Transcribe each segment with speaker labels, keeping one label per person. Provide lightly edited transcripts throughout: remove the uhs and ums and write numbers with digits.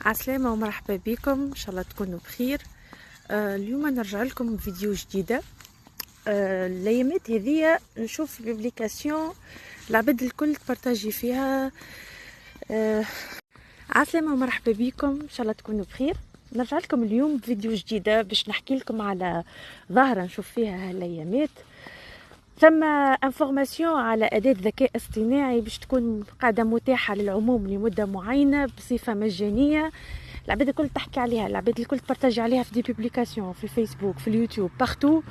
Speaker 1: عسلامة ومرحبا بكم، ان شاء الله تكونوا بخير. اليوم نرجع لكم فيديو جديدة. الايامات هذه نشوف ببليكاسيون العباد الكل تبارطاجي فيها. عسلامة ومرحبا بكم، ان شاء الله تكونوا بخير. نرجع لكم اليوم بفيديو جديدة باش نحكي لكم على ظاهرة نشوف فيها هالايامات. ثم انفورماسيون على أداة ذكاء اصطناعي باش تكون قاعدة متاحة للعموم لمدة معينة بصفة مجانية. العباد الكل تحكي عليها، العباد الكل تبارطاجي عليها في دي بوبليكاسيون في الفيسبوك في اليوتيوب بارتو،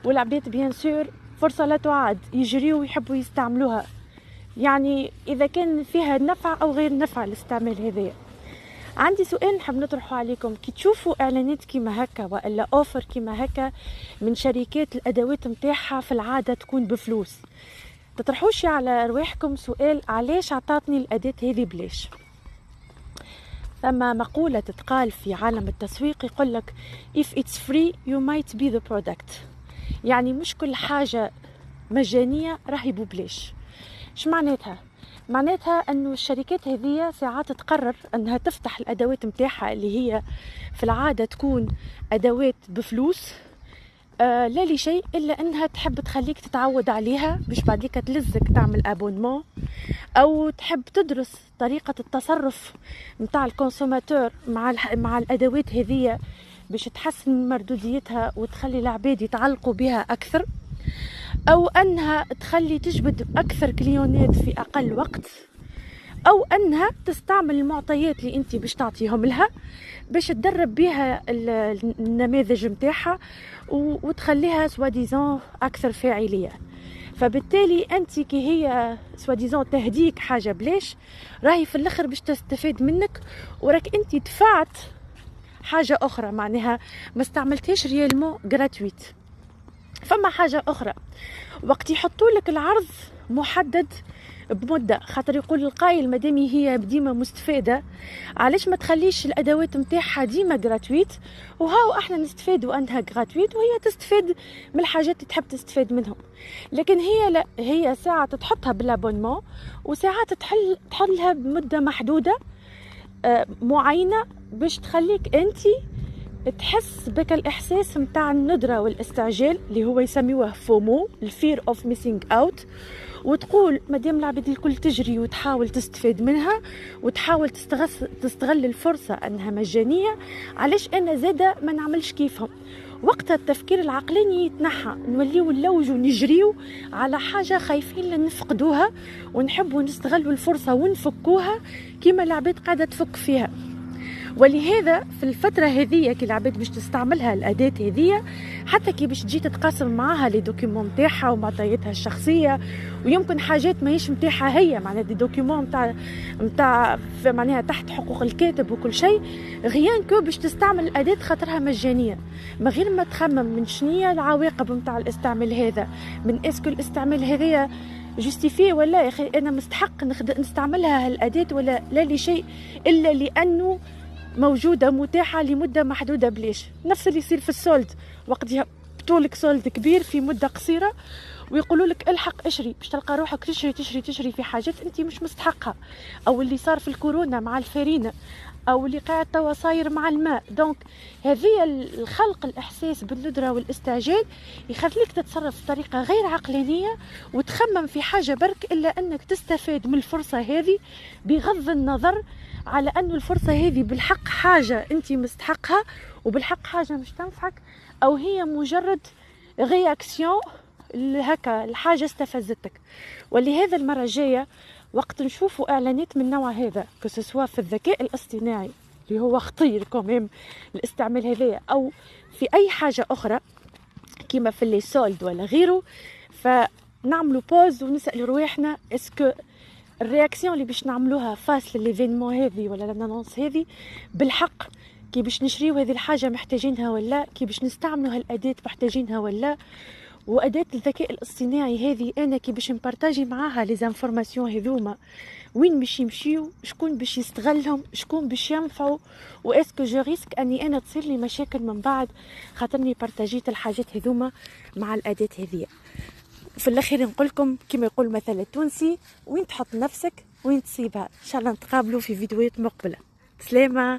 Speaker 1: والعباد بيان سور فرصة لا تعد يجريوا ويحبوا يستعملوها، يعني إذا كان فيها نفع أو غير نفع الاستعمال هذا. عندي سؤال نحب نطرحه عليكم، كي تشوفوا اعلانات كيما هكا والا اوفر كيما هكا من شركات الادوات نتاعها في العاده تكون بفلوس، تطرحوش على رواحكم سؤال علاش عطاتني الاداه هذه بلاش؟ ثم مقوله تتقال في عالم التسويق يقول لك if it's free you might be the product، يعني مش كل حاجه مجانيه راهي ببلاش. ايش معناتها؟ معناتها انه الشركات هذه ساعات تقرر انها تفتح الادوات نتاعها اللي هي في العاده تكون ادوات بفلوس، لا لشيء الا انها تحب تخليك تتعود عليها باش بعديك تلزك تعمل ابونمون، او تحب تدرس طريقه التصرف نتاع الكونسوماتور مع الادوات هذه باش تحسن من مردوديتها وتخلي العباد يتعلقوا بها اكثر، او انها تخلي تجبد اكثر كليونات في اقل وقت، او انها تستعمل المعطيات اللي انت باش تعطيهم لها باش تدرب بها النماذج نتاعها وتخليها سواديزون اكثر فاعليه. فبالتالي انت كي هي سواديزون تهديك حاجه بلاش، راهي في الاخر باش تستفيد منك وراك انت دفعت حاجه اخرى، معناها ما استعملتهاش ريالمون غراتويت. فما حاجه اخرى، وقت يحطوا لك العرض محدد بمده، خاطر يقول القايل مادامي هي ديما مستفاده علاش ما تخليش الادوات نتاعها ديما غراتويت، وهاو احنا نستفادوا انها غراتويت وهي تستفاد من الحاجات اللي تحب تستفاد منهم. لكن هي لا، هي ساعه تحطها بالابونمون وساعات تحلها بمده محدوده معينه باش تخليك انت تحس بك الإحساس متاع الندرة والاستعجال اللي هو يسميوه فومو، الفير اوف ميسينج اوت، وتقول مادام العباد الكل تجري وتحاول تستفاد منها وتحاول تستغل الفرصة أنها مجانية، علاش أنا زادة ما نعملش كيفهم؟ وقتها التفكير العقلاني يتنحى، نوليو نلوجو نجريو على حاجة خايفين نفقدوها ونحبوا نستغلوا الفرصة ونفكوها كيما العباد قاعدة تفك فيها. ولهذا في الفترة هذه كي العباد باش تستعملها الأداة هذه، حتى كي باش تجي تتقاسم معاها لي دوكيومون نتاعها ومعطياتها الشخصية، ويمكن حاجات ماهيش نتاعها هي، معناها دي دوكيومون نتاع معناها تحت حقوق الكاتب وكل شيء، غيان كو باش تستعمل الأداة خاطرها مجانية، من غير ما تخمم من شنية العواقب نتاع الاستعمال هذا، من اسكو الاستعمال هذا جوستيفي ولا يا اخي انا مستحق نستعملها هالأداة ولا لا، لشيء الا لانه موجودة متاحة لمدة محدودة بليش. نفس اللي يصير في السولد، وقت يهبطولك سولد كبير في مدة قصيرة ويقولوا لك الحق اشري، باش تلقى روحك تشري في حاجات انت مش مستحقها، او اللي صار في الكورونا مع الفارينة، او اللي قاعد توا صاير مع الماء. دونك هذه الخلق الاحساس بالندرة والاستعجال يخليك تتصرف بطريقة غير عقلانية وتخمم في حاجة برك الا انك تستفاد من الفرصة هذه، بغض النظر على أن الفرصة هذه بالحق حاجة أنت مستحقها وبالحق حاجة مش تنفعك، أو هي مجرد رياكسيون هكا الحاجة استفزتك. ولهذا المرة الجاية وقت نشوفوا إعلانات من نوع هذا كسوا في الذكاء الاصطناعي اللي هو خطير كمان الاستعمال هذا، أو في أي حاجة أخرى كما في اللي سولد ولا غيره، فنعملوا بوز ونسأل رواحنا اسكو الرياكسيون اللي باش نعملوها فاس لليفينمون هذه ولا لانونس هذه بالحق كي باش نشريو هذه الحاجه محتاجينها ولا، كي باش نستعملوا هالاداه محتاجينها ولا. واداه الذكاء الاصطناعي هذه انا كي باش نبارطاجي معاها لي زانفورماسيون هذوما وين باش يمشيو، شكون باش يستغلهم، شكون باش ينفعوا، واسكو جو ريسك اني انا تصير لي مشاكل من بعد خاطرني بارطاجيت الحاجات هذوما مع الاداه هذه. في الاخير نقولكم كما يقول مثل التونسي، وين تحط نفسك وين تصيبها. ان شاء الله نتقابلوا في فيديوهات مقبله. سلامه.